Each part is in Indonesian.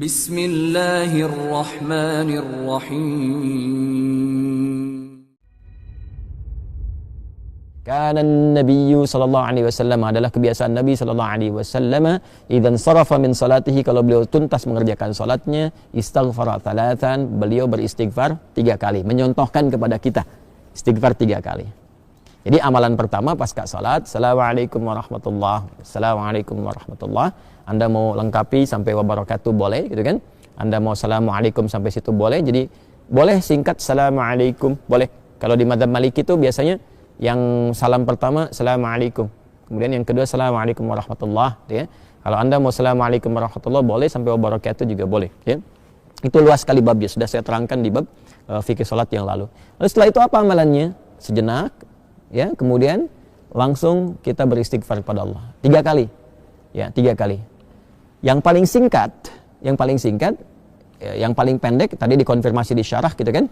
Bismillahirrahmanirrahim. Kana Nabiyyu sallallahu alaihi wasallam, adalah kebiasaan Nabi sallallahu alaihi wasallam, idzan sarafa min salatihi, kalau beliau tuntas mengerjakan salatnya, istaghfara thalathan, beliau beristighfar 3 kali, menyontohkan kepada kita istighfar 3 kali. Jadi amalan pertama pasca salat, assalamualaikum warahmatullah, assalamualaikum warahmatullah. Anda mau lengkapi sampai wabarakatuh boleh, gitu kan? Anda mau assalamualaikum sampai situ boleh. Jadi boleh singkat assalamualaikum, boleh. Kalau di madzhab Maliki itu biasanya yang salam pertama assalamualaikum, kemudian yang kedua assalamualaikum warahmatullah, ya. Kalau Anda mau assalamualaikum warahmatullah boleh, sampai wabarakatuh juga boleh, ya. Itu luas sekali babnya, sudah saya terangkan di bab fikih salat yang lalu. Lalu setelah itu apa amalannya? Sejenak, ya, kemudian langsung kita beristighfar kepada Allah 3 kali, ya, 3 kali. Yang paling singkat, yang paling pendek tadi dikonfirmasi di syarah, gitu kan.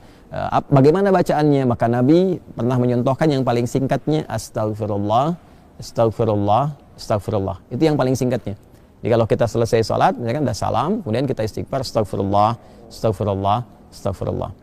Bagaimana bacaannya? Maka Nabi pernah menyontohkan yang paling singkatnya astagfirullah, astagfirullah, astagfirullah. Itu yang paling singkatnya. Jadi kalau kita selesai salat, misalkan ada salam, kemudian kita istighfar astagfirullah, astagfirullah, astagfirullah.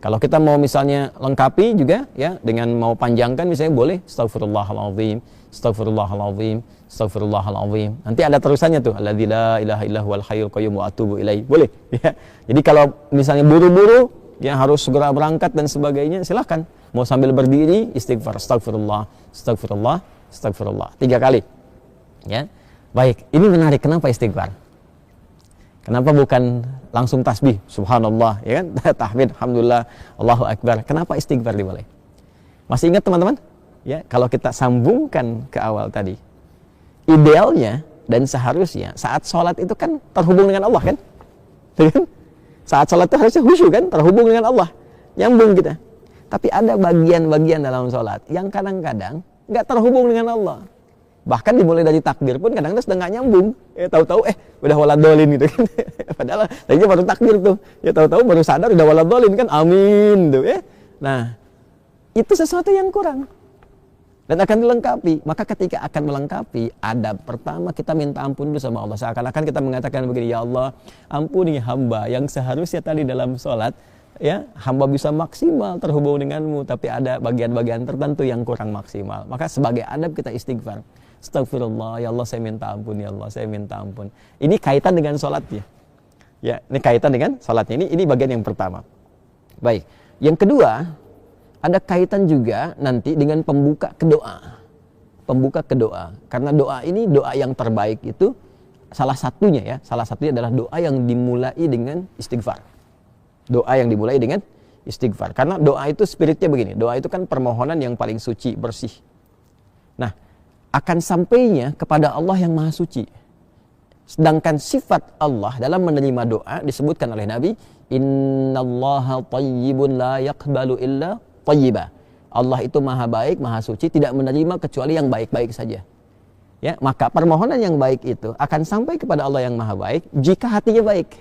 Kalau kita mau misalnya lengkapi juga, ya, dengan mau panjangkan misalnya boleh astagfirullahalazim, astagfirullahalazim, astagfirullahalazim. Nanti ada terusannya tuh, alladzi la ilaha illa huwal hayyul qayyum wa atubu ilaihi. Boleh, ya. Jadi kalau misalnya buru-buru, ya, harus segera berangkat dan sebagainya, silahkan. Mau sambil berdiri istighfar astagfirullah, astagfirullah, astagfirullah 3 kali. Ya. Baik, ini menarik. Kenapa istighfar? Kenapa bukan langsung tasbih, subhanallah, ya kan? Tahmid, alhamdulillah, Allahu akbar. Kenapa istighfar dimulai? Masih ingat teman-teman? Ya, kalau kita sambungkan ke awal tadi, idealnya dan seharusnya saat sholat itu kan terhubung dengan Allah, kan? Saat sholat itu harusnya khusyuk, kan? Terhubung dengan Allah, nyambung kita. Tapi ada bagian-bagian dalam sholat yang kadang-kadang nggak terhubung dengan Allah. Bahkan dimulai dari takbir pun kadang-kadang sedang nggak nyambung. Ya, tahu-tahu udah waladolin gitu kan. Padahal tadinya baru takbir tuh. Ya, tahu-tahu baru sadar udah waladolin kan. Amin tuh, ya. Nah, itu sesuatu yang kurang dan akan dilengkapi. Maka ketika akan melengkapi, adab pertama kita minta ampun dulu sama Allah. Seakan-akan kita mengatakan begini, ya Allah, ampuni hamba yang seharusnya tadi dalam sholat, ya, hamba bisa maksimal terhubung denganmu, tapi ada bagian-bagian tertentu yang kurang maksimal. Maka sebagai adab kita istighfar. Astagfirullah, ya Allah saya minta ampun, ya Allah saya minta ampun. Ini kaitan dengan sholatnya. Ya, ini kaitan dengan sholatnya. Ini bagian yang pertama. Baik. Yang kedua, ada kaitan juga nanti dengan pembuka ke doa. Pembuka ke doa. Karena doa ini doa yang terbaik itu salah satunya adalah doa yang dimulai dengan istighfar. Doa yang dimulai dengan istighfar. Karena doa itu spiritnya begini. Doa itu kan permohonan yang paling suci, bersih. Nah, akan sampainya kepada Allah yang maha suci. Sedangkan sifat Allah dalam menerima doa disebutkan oleh Nabi, innallaha thayyibun la yaqbalu illa thayyiba. Allah itu maha baik, maha suci, tidak menerima kecuali yang baik-baik saja. Ya, maka permohonan yang baik itu akan sampai kepada Allah yang maha baik jika hatinya baik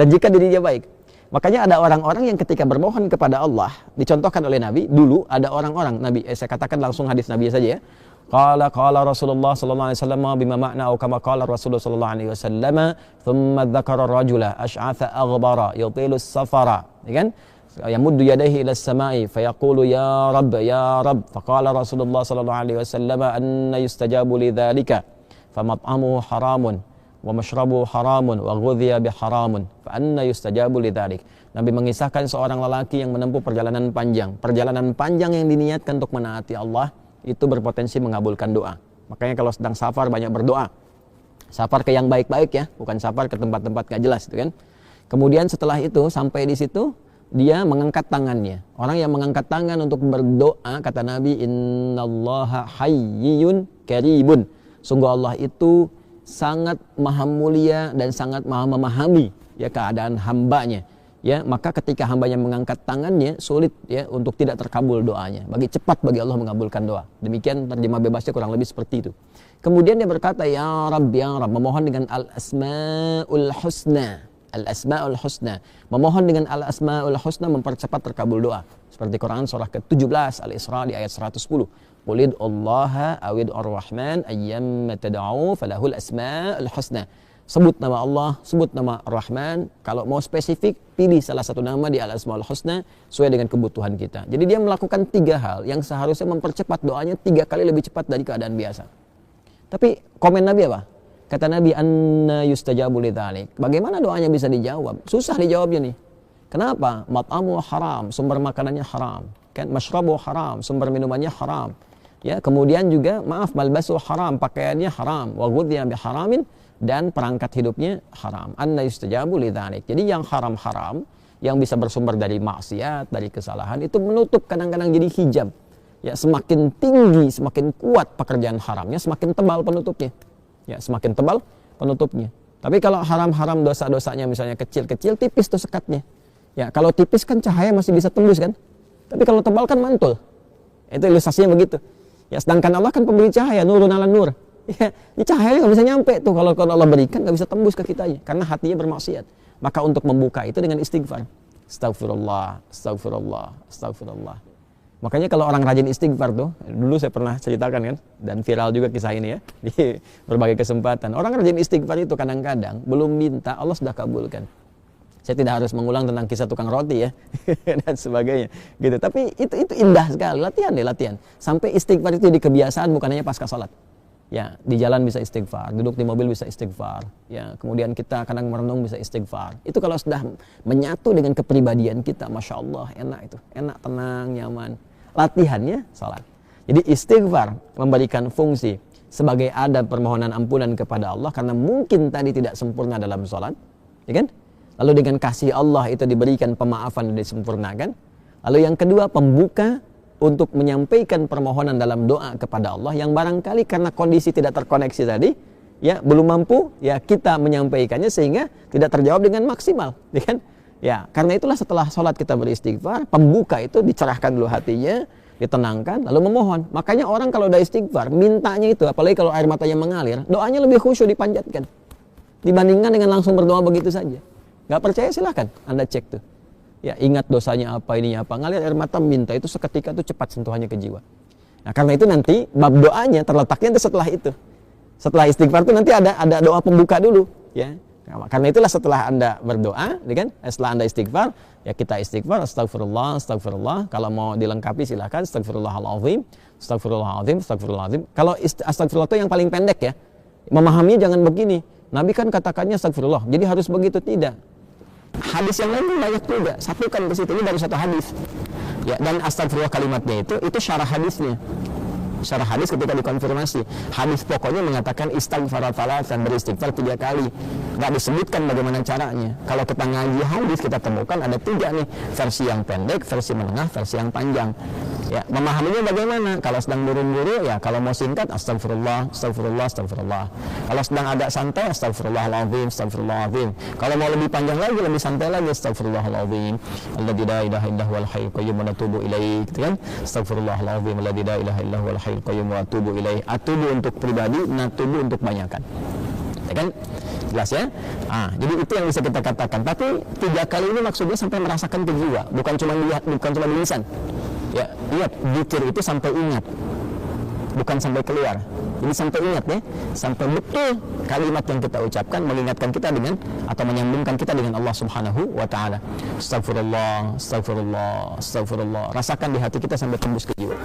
dan jika dirinya baik. Makanya ada orang-orang yang ketika bermohon kepada Allah, dicontohkan oleh Nabi, dulu ada orang-orang, saya katakan langsung hadis Nabi saja, ya. Qala Rasulullah sallallahu alaihi wasallam bima ma'na atau kama qala Rasulullah sallallahu alaihi wasallam, thumma dzakara rajula asy'atha aghbara yutilu as-safara, ya kan? Yamuddu yadayhi ila as-sama'i fayaqulu ya Rabb ya Rabb. Faqala Rasulullah sallallahu alaihi wasallam anna yustajabu lidzalika famat'amuhu haramun wa mashrabu haramun wa ghudhiya biharamun fa anna yustajabu lidzalik. Nabi mengisahkan seorang lelaki yang menempuh perjalanan panjang yang diniatkan untuk menaati Allah, itu berpotensi mengabulkan doa. Makanya kalau sedang safar banyak berdoa. Safar ke yang baik-baik, ya, bukan safar ke tempat-tempat gak jelas, itu kan. Kemudian setelah itu sampai di situ dia mengangkat tangannya. Orang yang mengangkat tangan untuk berdoa, kata Nabi, innallaha hayyun karibun. Sungguh Allah itu sangat maha mulia dan sangat maha memahami, ya, keadaan hambanya. Ya, maka ketika hambanya mengangkat tangannya, sulit, ya, untuk tidak terkabul doanya. Cepat bagi Allah mengabulkan doa. Demikian terjemah bebasnya kurang lebih seperti itu. Kemudian dia berkata, ya Rabb, ya Rabb, memohon dengan al-asma'ul husna. Al-asma'ul husna. Memohon dengan al-asma'ul husna mempercepat terkabul doa. Seperti Quran surah ke-17 Al-Isra di ayat 110. Qulid Allaha awid ar-Rahman ayyamma tad'u falahul asma'ul husna. Sebut nama Allah, sebut nama Rahman. Kalau mau spesifik, pilih salah satu nama di Al-Asmaul Husna sesuai dengan kebutuhan kita. Jadi dia melakukan 3 hal yang seharusnya mempercepat doanya 3 kali lebih cepat dari keadaan biasa. Tapi komen Nabi apa? Kata Nabi, anna yustajabu lidzalik. Bagaimana doanya bisa dijawab? Susah dijawabnya nih. Kenapa? Mat'amu haram, sumber makanannya haram. Kan masyrabu haram, sumber minumannya haram. Ya, kemudian juga malbasu haram, pakaiannya haram. Wa ghudhiya biharamin, dan perangkat hidupnya haram. Anna yustajabu lidzalik. Jadi yang haram-haram yang bisa bersumber dari maksiat, dari kesalahan itu menutup, kadang-kadang jadi hijab. Ya, semakin tinggi, semakin kuat pekerjaan haramnya, semakin tebal penutupnya. Ya, semakin tebal penutupnya. Tapi kalau haram-haram dosa-dosanya misalnya kecil-kecil, tipis tuh sekatnya. Ya, kalau tipis kan cahaya masih bisa tembus kan? Tapi kalau tebal kan mantul. Itu ilustrasinya begitu. Ya, sedangkan Allah kan pemberi cahaya, nurun ala nur. Ya, cahayanya nggak bisa nyampe tuh kalau Allah berikan, nggak bisa tembus ke kitanya karena hatinya bermaksiat. Maka untuk membuka itu dengan istighfar. Astagfirullah, astagfirullah, astagfirullah. Makanya kalau orang rajin istighfar tuh, dulu saya pernah ceritakan kan, dan viral juga kisah ini ya di berbagai kesempatan. Orang rajin istighfar itu kadang-kadang belum minta, Allah sudah kabulkan. Saya tidak harus mengulang tentang kisah tukang roti ya dan sebagainya gitu. Tapi itu indah sekali, latihan deh, latihan. Sampai istighfar itu di kebiasaan, bukan hanya pasca salat. Ya, di jalan bisa istighfar, duduk di mobil bisa istighfar. Ya, kemudian kita kadang merenung bisa istighfar. Itu kalau sudah menyatu dengan kepribadian kita, masya Allah, enak itu, enak, tenang, nyaman. Latihannya salat. Jadi istighfar memberikan fungsi sebagai adab permohonan ampunan kepada Allah karena mungkin tadi tidak sempurna dalam salat, ya kan? Lalu dengan kasih Allah itu diberikan pemaafan dan disempurnakan. Lalu yang kedua, pembuka untuk menyampaikan permohonan dalam doa kepada Allah yang barangkali karena kondisi tidak terkoneksi tadi, ya belum mampu, ya kita menyampaikannya sehingga tidak terjawab dengan maksimal, ya kan? Ya, karena itulah setelah sholat kita beristighfar, pembuka itu dicerahkan dulu hatinya, ditenangkan, lalu memohon. Makanya orang kalau udah istighfar, mintanya itu, apalagi kalau air matanya mengalir, doanya lebih khusyuk dipanjatkan dibandingkan dengan langsung berdoa begitu saja. Gak percaya silahkan Anda cek tuh. Ya, ingat dosanya apa, ininya apa, ngalir air mata, minta itu seketika itu cepat sentuhannya ke jiwa. Nah, karena itu nanti bab doanya terletaknya itu setelah itu. Setelah istighfar itu nanti ada doa pembuka dulu, ya. Nah, karena itulah setelah Anda berdoa, ya kan? Setelah Anda istighfar, ya kita istighfar, astagfirullah, astagfirullah. Kalau mau dilengkapi silakan, astagfirullahaladzim, astagfirullahaladzim, astagfirullahaladzim. Kalau astagfirullah itu yang paling pendek ya. Memahaminya jangan begini. Nabi kan katakannya astagfirullah, jadi harus begitu, tidak. Hadis yang lain pun banyak juga, satukan ke situ, ini baru satu hadis. Ya, dan astagfirullah kalimatnya itu syarah hadisnya. Syarah hadis ketika dikonfirmasi, hadis pokoknya mengatakan istighfar dan beristighfar 3 kali. Nggak disebutkan bagaimana caranya. Kalau kita ngaji hadis kita temukan ada 3 nih, versi yang pendek, versi menengah, versi yang panjang. Ya, memahaminya bagaimana? Kalau sedang buru-buru, ya kalau mau singkat astagfirullah, astagfirullah, astagfirullah. Kalau sedang agak santai, astagfirullahaladzim, astagfirullahaladzim. Kalau mau lebih panjang lagi, lebih santai lagi, astagfirullahaladzim. Alladzi la ilaha illa huwal hayyul qayyum wa natubu ilaih, gitu kan? Astagfirullahaladzim, alladzi la ilaha illa huwal hayyul qayyum wa atubu ilaih. Atubu untuk pribadi, natubu untuk banyakan. Ya kan? Jelas ya? Jadi itu yang bisa kita katakan. Tapi 3 kali ini maksudnya sampai merasakan ke jiwa, bukan cuma di lisan. Ya, lihat, zikir itu sampai ingat, bukan sampai keluar. Jadi sampai ingat ya, sampai betul kalimat yang kita ucapkan mengingatkan kita dengan atau menyambungkan kita dengan Allah Subhanahu wa taala. Astagfirullah, astagfirullah, astagfirullah. Rasakan di hati kita sampai tembus ke jiwa.